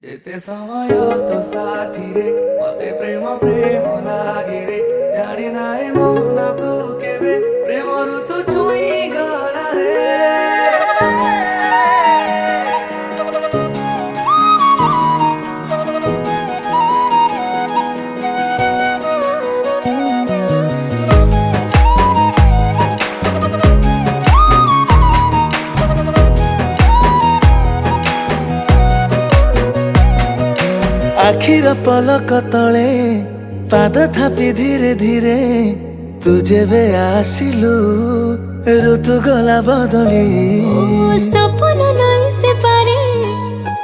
যেতে সময় তো সাথী রে মতে প্রেম প্রেম লাগে রে জানি না এ মনকু কেবে প্রেম ঋতু ছুঁই গলা রে। आखिर पलक तले पाद थापी धीरे धीरे तू जेबे आसिलु ऋतु गला बदली सपन नई से पारे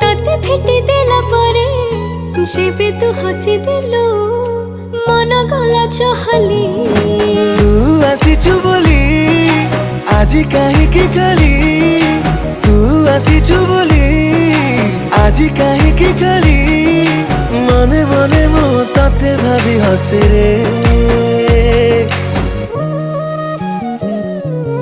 तते भेटी देला परे जेबे तू हसी देलु मन गला चहली तू आसिचु बोली आजी काहीकि खाली तू आसिचु बोली आजी काहीकि खाली मने मने मो तते भाबी हसे रे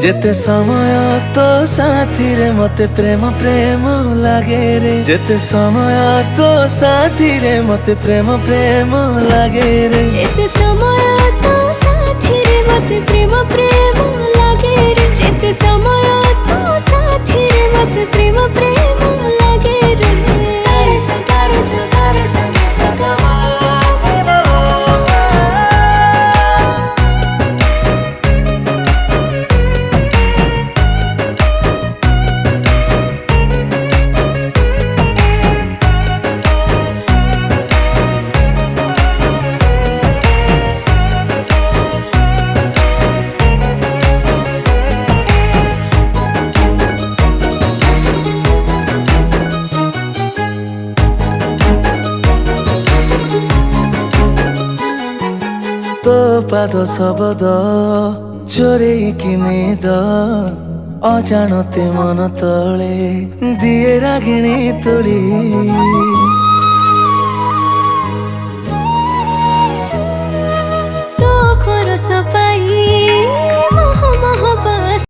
जेते समय तो साथी रे मते प्रेम प्रेम लागे रे जेते समय तो साथी रे मते प्रेम प्रेम लागे रे जेते समय तो साथी रे मते प्रेम प्रेम लागे रे जेते समय तो साथी रे मते प्रेम प्रेम लागे रे तारे सा तारे सा तारे सा सा गा तो पाद शब्द चोरेइकि निद अजाणते मन तले दिए रागिणी तोली